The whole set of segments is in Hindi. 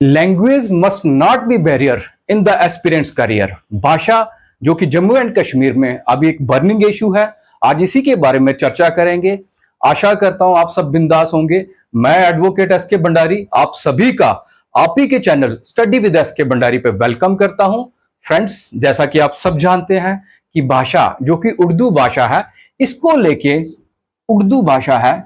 Language must not be barrier in the aspirants career. भाषा जो कि जम्मू एंड कश्मीर में अभी एक बर्निंग इशू है, आज इसी के बारे में चर्चा करेंगे। आशा करता हूं आप सब बिंदास होंगे। मैं एडवोकेट एस के भंडारी आप सभी का आप ही के चैनल स्टडी विद एस के भंडारी पे वेलकम करता हूं। फ्रेंड्स, जैसा कि आप सब जानते हैं कि भाषा जो कि उर्दू भाषा है, इसको लेके उर्दू भाषा है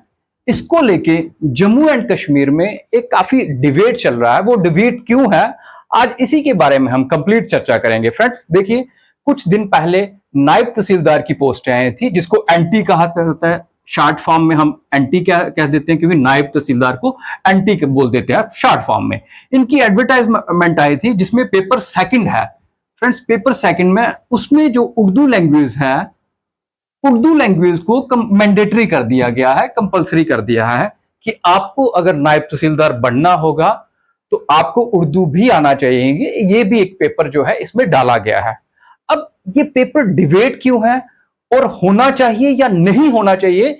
इसको लेके जम्मू एंड कश्मीर में एक काफी डिबेट चल रहा है। वो डिबेट क्यों है, आज इसी के बारे में हम कंप्लीट चर्चा करेंगे। फ्रेंड्स देखिए, कुछ दिन पहले नायब तहसीलदार की पोस्ट आई थी, जिसको एंटी कहा जाता है। शॉर्ट फॉर्म में हम एंटी क्या कह देते हैं, क्योंकि नायब तहसीलदार को एंटी बोल देते हैं शॉर्ट फॉर्म में। इनकी एडवर्टाइजमेंट आई थी जिसमें पेपर सेकंड है। फ्रेंड्स, पेपर सेकंड में उसमें जो उर्दू लैंग्वेज है, उर्दू लैंग्वेज को मैंडेटरी कर दिया गया है, कंपलसरी कर दिया है कि आपको अगर नायब तहसीलदार बनना होगा तो आपको उर्दू भी आना चाहिए। ये भी एक पेपर जो है इसमें डाला गया है। अब ये पेपर डिबेट क्यों है और होना चाहिए या नहीं होना चाहिए,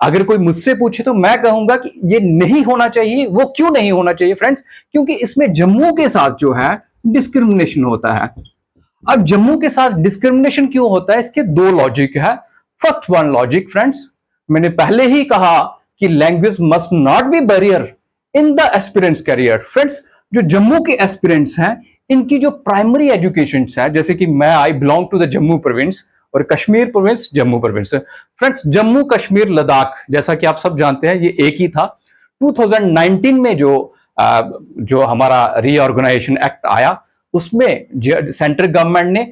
अगर कोई मुझसे पूछे तो मैं कहूंगा कि ये नहीं होना चाहिए। वो क्यों नहीं होना चाहिए फ्रेंड्स? क्योंकि इसमें जम्मू के साथ जो है डिस्क्रिमिनेशन होता है। अब जम्मू के साथ डिस्क्रिमिनेशन क्यों होता है, इसके दो लॉजिक है। फर्स्ट वन लॉजिक फ्रेंड्स, मैंने पहले ही कहा कि language must not be barrier in the aspirants career. Friends, जो जम्मू के एस्पिरेंट्स हैं, इनकी जो प्राइमरी एजुकेशन है, जैसे कि मैं I belong to the Jammu province और Kashmir province Jammu province. Friends, Jammu Kashmir Ladakh जैसा कि आप सब जानते हैं ये एक ही था। 2019 में जो हमारा रीऑर्गेनाइजेशन एक्ट आया, उसमें सेंट्रल गवर्नमेंट ने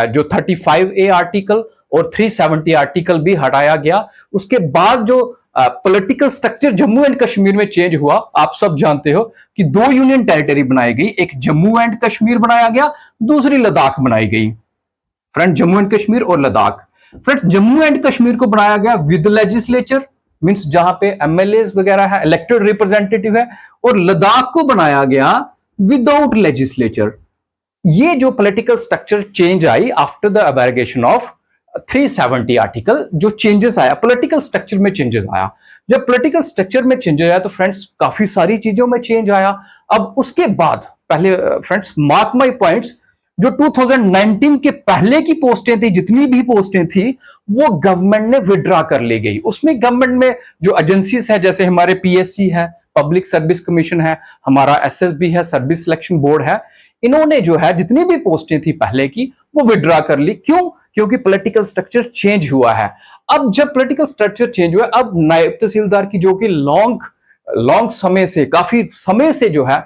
जो 35A आर्टिकल और 370 आर्टिकल भी हटाया गया। उसके बाद जो political structure Jammu and Kashmir में चेंज हुआ, आप सब जानते हो कि दो यूनियन टेरिटरी बनाई गई, एक जम्मू एंड कश्मीर बनाया गया, दूसरी लद्दाख बनाई गई। फ्रेंड, जम्मू एंड कश्मीर और लद्दाख। फ्रेंड, जम्मू एंड कश्मीर को बनाया गया विद लेजिस्लेचर, मींस जहां पे एमएलए वगैरह है, इलेक्टेड रिप्रेजेंटेटिव है, और लद्दाख को बनाया गया विदाउट लेजिस्लेचर। ये जो पॉलिटिकल स्ट्रक्चर चेंज आई after the abrogation of 370 article, जो चेंजेस आया पॉलिटिकल स्ट्रक्चर में, चेंजेस आया। जब पॉलिटिकल स्ट्रक्चर में चेंजेस आया तो फ्रेंड्स काफी सारी चीजों में चेंज आया। अब उसके बाद पहले फ्रेंड्स मार्क माय पॉइंट्स, जो 2019 के पहले की पोस्टें थी, जितनी भी पोस्टें थी, वो गवर्नमेंट ने विड्रॉ कर ली गई। उसमें गवर्नमेंट में जो एजेंसीज है, जैसे हमारे पीएससी है, पब्लिक सर्विस कमीशन है, हमारा एसएसबी है, सर्विस सिलेक्शन बोर्ड है, इन्होंने जो है जितनी भी पोस्टें थी पहले की वो विड्रॉ कर ली। क्यों? क्योंकि पॉलिटिकल स्ट्रक्चर चेंज हुआ है। अब जब पॉलिटिकल स्ट्रक्चर चेंज हुआ, अब नायब तहसीलदार की जो कि लॉन्ग समय से, काफी समय से जो है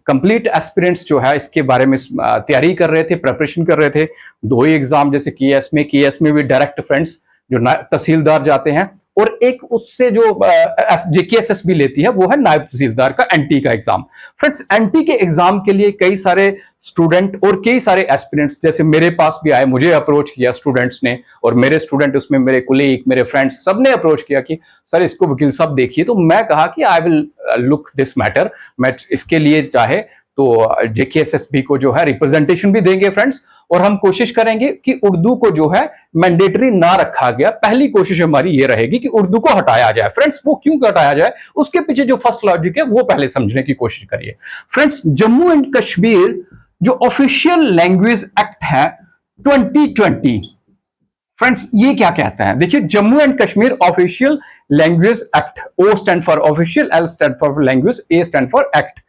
कंप्लीट एस्पिरेंट्स जो है इसके बारे में तैयारी कर रहे थे, प्रिपरेशन कर रहे थे। दो ही एग्जाम, जैसे केएस में भी डायरेक्ट फ्रेंड्स जो तहसीलदार जाते हैं, और एक उससे जो जेकेएसएस भी लेती है, वो है नायब तहसीलदार का एनटी का एग्जाम। फ्रेंड्स, एनटी के एग्जाम के लिए कई सारे स्टूडेंट और कई सारे एस्पिरेंट्स जैसे मेरे पास भी आए, मुझे अप्रोच किया स्टूडेंट्स ने, और मेरे स्टूडेंट उसमें मेरे कुलीग, मेरे फ्रेंड्स, सब ने अप्रोच किया कि सर इसको वकील साहब देखिए। तो मैं कहा कि I will look this matter. मैं इसके लिए चाहे तो जेकेएसएसबी को जो है रिप्रेजेंटेशन भी देंगे फ्रेंड्स, और हम कोशिश करेंगे कि उर्दू को जो है मैंडेटरी ना रखा गया। पहली कोशिश हमारी ये रहेगी कि उर्दू को हटाया जाए। फ्रेंड्स, वो क्यों हटाया जाए, उसके पीछे जो फर्स्ट लॉजिक है वो पहले समझने की कोशिश करिए। फ्रेंड्स, जम्मू एंड कश्मीर जो ऑफिशियल लैंग्वेज एक्ट है 2020, फ्रेंड्स ये क्या कहता है? देखिए, Jammu and Kashmir official language act, O stand for official, L stand for language, A stand for act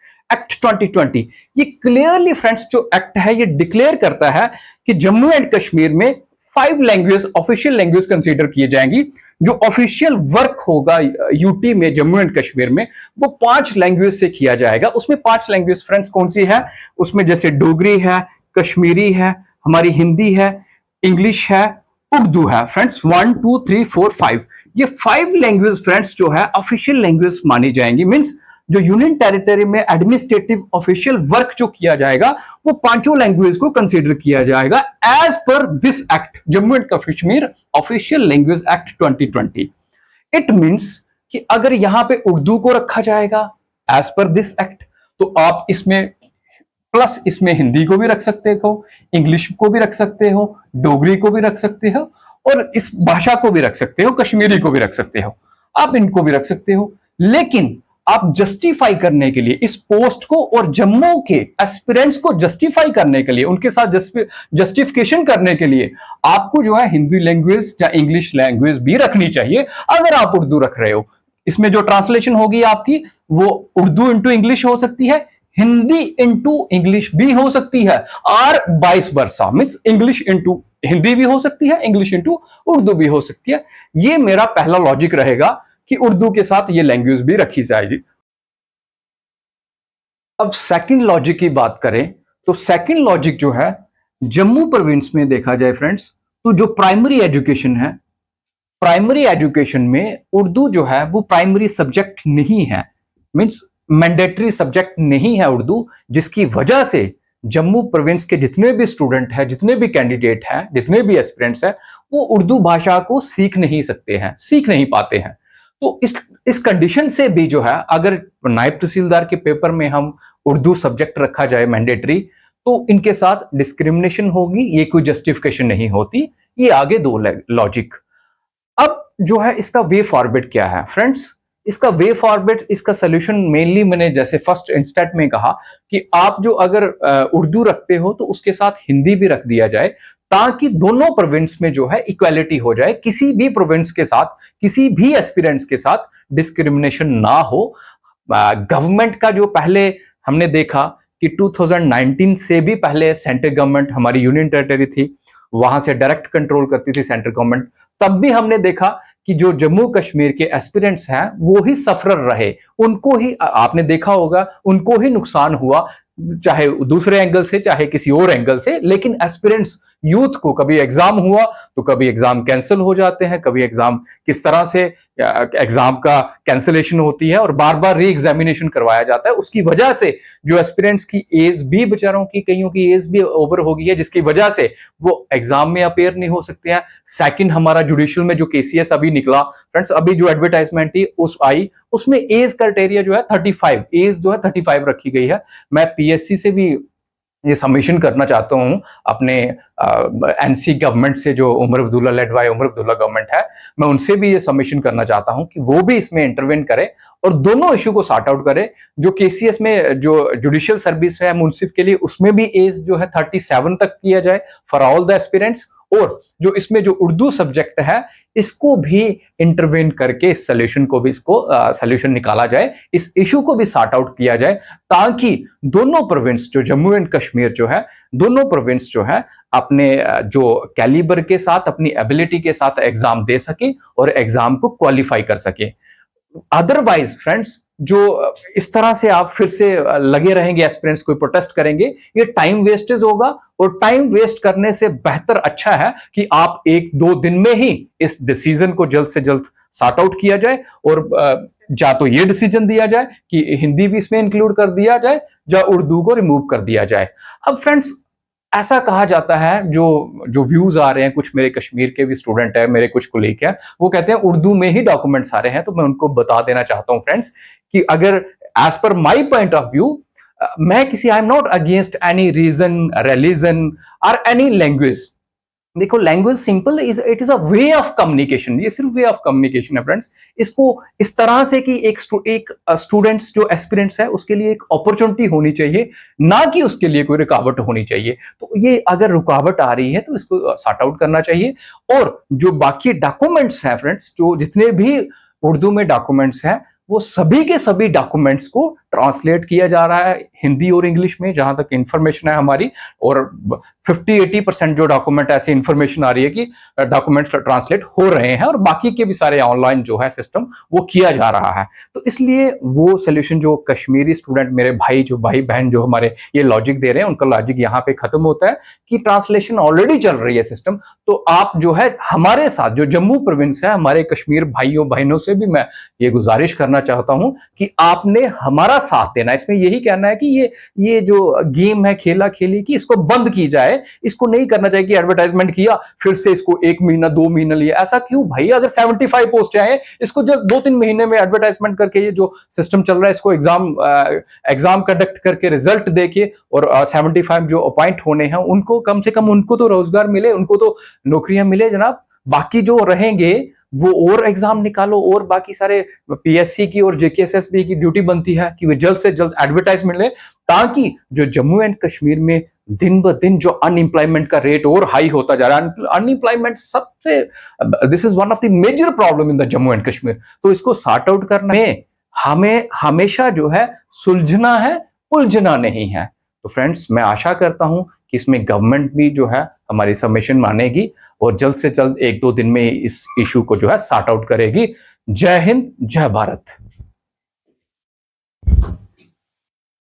2020। ये क्लियरली फ्रेंड्स जो एक्ट है ये डिक्लेयर करता है कि जम्मू एंड कश्मीर में 5 लैंग्वेज ऑफिशियल लैंग्वेज कंसीडर किए जाएंगी। जो ऑफिशियल वर्क होगा यूटी में, जम्मू एंड कश्मीर में, वो 5 लैंग्वेज से किया जाएगा। उसमें 5 लैंग्वेज फ्रेंड्स कौन सी है? उसमें जैसे डोगरी है, कश्मीरी है, हमारी हिंदी है, इंग्लिश है, उर्दू है। फ्रेंड्स 1 2 3 4 5, ये 5 लैंग्वेज फ्रेंड्स जो है ऑफिशियल लैंग्वेज मानी जाएंगी। मींस जो यूनियन टेरिटरी में एडमिनिस्ट्रेटिव ऑफिशियल वर्क जो किया जाएगा, वो 5 लैंग्वेज को कंसीडर किया जाएगा as per this act, Jammu and Kashmir official language act 2020। It means कि अगर यहां पे उर्दू को रखा जाएगा एज पर दिस एक्ट, तो आप इसमें प्लस इसमें हिंदी को भी रख सकते हो, इंग्लिश को भी रख सकते हो, डोगरी को भी रख सकते हो, और इस भाषा को भी रख सकते हो, कश्मीरी को भी रख सकते हो, आप इनको भी रख सकते हो। लेकिन आप जस्टिफाई करने के लिए इस पोस्ट को और जम्मू के एस्पिरेंट्स को जस्टिफाई करने के लिए, उनके साथ जस्टिफिकेशन करने के लिए आपको जो है हिंदी लैंग्वेज या इंग्लिश लैंग्वेज भी रखनी चाहिए। अगर आप उर्दू रख रहे हो, इसमें जो ट्रांसलेशन होगी आपकी वो उर्दू इंटू इंग्लिश हो सकती है, हिंदी इंटू इंग्लिश भी हो सकती है, और vice versa, means English into Hindi भी हो सकती है, इंग्लिश इंटू उर्दू भी हो सकती है। ये मेरा पहला लॉजिक रहेगा कि उर्दू के साथ ये लैंग्वेज भी रखी जाएगी। अब सेकंड लॉजिक की बात करें तो सेकंड लॉजिक जो है, जम्मू प्रोविंस में देखा जाए फ्रेंड्स, तो जो प्राइमरी एजुकेशन है, प्राइमरी एजुकेशन में उर्दू जो है वो प्राइमरी सब्जेक्ट नहीं है, मींस मैंडेटरी सब्जेक्ट नहीं है उर्दू, जिसकी वजह से जम्मू प्रोविंस के जितने भी स्टूडेंट हैं, जितने भी कैंडिडेट हैं, जितने भी एस्पिरेंट्स हैं, वो उर्दू भाषा को सीख नहीं सकते हैं, सीख नहीं पाते हैं। तो इस कंडीशन से भी जो है, अगर नायब तहसीलदार के पेपर में हम उर्दू सब्जेक्ट रखा जाए मैंडेटरी, तो इनके साथ डिस्क्रिमिनेशन होगी, ये कोई जस्टिफिकेशन नहीं होती। ये आगे दो लॉजिक। अब जो है इसका वे फॉरवर्ड क्या है फ्रेंड्स, इसका वे फॉरवर्ड, इसका सोल्यूशन मेनली मैंने जैसे फर्स्ट इंस्टेंट में कहा कि आप जो अगर उर्दू रखते हो तो उसके साथ हिंदी भी रख दिया जाए, ताकि दोनों प्रोविंस में जो है इक्वालिटी हो जाए, किसी भी प्रोविंस के साथ, किसी भी एस्पिरेंट्स के साथ डिस्क्रिमिनेशन ना हो। गवर्नमेंट का जो पहले हमने देखा कि 2019 से भी पहले सेंट्रल गवर्नमेंट, हमारी यूनियन टेरिटरी थी, वहां से डायरेक्ट कंट्रोल करती थी सेंट्रल गवर्नमेंट, तब भी हमने देखा कि जो जम्मू कश्मीर के एस्पिरेंट्स हैं वो ही सफरर रहे, उनको ही आपने देखा होगा, उनको ही नुकसान हुआ, चाहे दूसरे एंगल से चाहे किसी और एंगल से, लेकिन एस्पिरेंट्स यूथ को कभी एग्जाम हुआ तो कभी एग्जाम कैंसिल हो जाते हैं, कभी एग्जाम किस तरह से एग्जाम का कैंसिलेशन होती है और बार बार री एग्जामिनेशन करवाया जाता है। उसकी वजह से जो एस्पिरेंट्स की एज भी, बेचारों की कईयों की एज भी ओवर हो गई है, जिसकी वजह से वो एग्जाम में अपेयर नहीं हो सकते हैं। सेकंड, हमारा जुडिशियल में जो केसीएस अभी निकला फ्रेंड्स, अभी जो एडवर्टाइजमेंट थी उस आई, उसमें एज क्राइटेरिया जो है 35, एज जो है 35 रखी गई है। मैं पीएससी से भी ये सबमिशन करना चाहता हूं अपने एनसी गवर्नमेंट से, जो Omar Abdullah led by Omar Abdullah government है, मैं उनसे भी ये सबमिशन करना चाहता हूं कि वो भी इसमें इंटरवेन करे और दोनों इश्यू को सॉर्ट आउट करे। जो केसीएस में जो जुडिशियल सर्विस है मुंसिफ के लिए, उसमें भी एज जो है 37 तक किया जाए फॉर ऑल द एस्पिरेंट्स, और जो इसमें जो उर्दू सब्जेक्ट है इसको भी इंटरवेन करके इस सोल्यूशन को भी, इसको सोल्यूशन निकाला जाए, इस इशू को भी सॉर्ट आउट किया जाए, ताकि दोनों प्रोविंस, जो जम्मू एंड कश्मीर जो है, दोनों प्रोविंस जो है अपने जो कैलिबर के साथ, अपनी एबिलिटी के साथ एग्जाम दे सके और एग्जाम को क्वालिफाई कर सके। अदरवाइज फ्रेंड्स, जो इस तरह से आप फिर से लगे रहेंगे, एस्पिरेंट्स कोई प्रोटेस्ट करेंगे, ये टाइम वेस्टेज होगा, और टाइम वेस्ट करने से बेहतर अच्छा है कि आप 1-2 दिन में ही इस डिसीजन को जल्द से जल्द सॉर्ट आउट किया जाए, और या तो ये डिसीजन दिया जाए कि हिंदी भी इसमें इंक्लूड कर दिया जाए, या उर्दू को रिमूव कर दिया जाए। अब फ्रेंड्स, ऐसा कहा जाता है, जो व्यूज आ रहे हैं, कुछ मेरे कश्मीर के भी स्टूडेंट है, मेरे कुछ कोलीग हैं, वो कहते हैं उर्दू में ही डॉक्यूमेंट्स आ रहे हैं। तो मैं उनको बता देना चाहता हूं फ्रेंड्स कि अगर as per my point of view, मैं किसी, I am not against any region, religion और एनी लैंग्वेज। देखो, language simple it is a way of communication, ये सिर्फ वे ऑफ कम्युनिकेशन है फ्रेंड्स। इसको इस तरह से कि एक स्टूडेंट्स जो एस्पिरेंट्स है उसके लिए एक अपॉर्चुनिटी होनी चाहिए, ना कि उसके लिए कोई रुकावट होनी चाहिए। तो ये अगर रुकावट आ रही है तो इसको सॉर्ट आउट करना चाहिए। और जो बाकी डॉक्यूमेंट्स हैं फ्रेंड्स, जो जितने भी उर्दू में डॉक्यूमेंट्स हैं, वो सभी के सभी डॉक्यूमेंट्स को ट्रांसलेट किया जा रहा है हिंदी और इंग्लिश में, जहां तक इंफॉर्मेशन है हमारी। और 50-80% जो डॉक्यूमेंट ऐसी इंफॉर्मेशन आ रही है कि डॉक्यूमेंट ट्रांसलेट हो रहे हैं, और बाकी के भी सारे ऑनलाइन जो है सिस्टम वो किया जा रहा है। तो इसलिए वो सोल्यूशन जो कश्मीरी स्टूडेंट, मेरे भाई, जो भाई बहन जो हमारे ये लॉजिक दे रहे हैं, उनका लॉजिक यहाँ पे खत्म होता है कि ट्रांसलेशन ऑलरेडी चल रही है सिस्टम। तो आप जो है हमारे साथ, जो जम्मू प्रोविंस है, हमारे कश्मीर भाइयों बहनों से भी मैं ये गुजारिश करना चाहता हूं कि आपने हमारा साथ देना। इसमें यही कहना है कि ये जो गेम है खेला खेली की, इसको बंद की जाए। इसको नहीं करना चाहिए कि एडवर्टाइजमेंट किया फिर से इसको 1 महीना 2 महीना लिया। ऐसा क्यों भाई? अगर 75 पोस्ट आए, इसको जो 2-3 महीने में एडवर्टाइजमेंट करके, ये जो सिस्टम चल रहा है, इसको एग्जाम कंडक्ट करके रिजल्ट देके, और 75 जो अपॉइंट होने हैं उनको कम से कम, उनको तो रोजगार मिले, उनको तो नौकरियां मिले जनाब। बाकी जो रहेंगे वो और एग्जाम निकालो, और बाकी सारे पीएससी की और जेकेएसएसबी की ड्यूटी बनती है कि वे जल्द से जल्द एडवर्टाइजमेंट ले, ताकि जो जम्मू एंड कश्मीर में दिन ब दिन जो अनएम्प्लॉयमेंट का रेट और हाई होता जा रहा है, अनएम्प्लॉयमेंट सबसे, this is one of the major problem in the Jammu and Kashmir. तो इसको सॉर्ट आउट करने में हमें हमेशा जो है सुलझना है, उलझना नहीं है। तो फ्रेंड्स, मैं आशा करता हूं कि इसमें गवर्नमेंट भी जो है हमारी सबमिशन मानेगी और जल्द से जल्द 1-2 दिन में इस इशू को जो है सॉर्ट आउट करेगी। जय हिंद, जय भारत।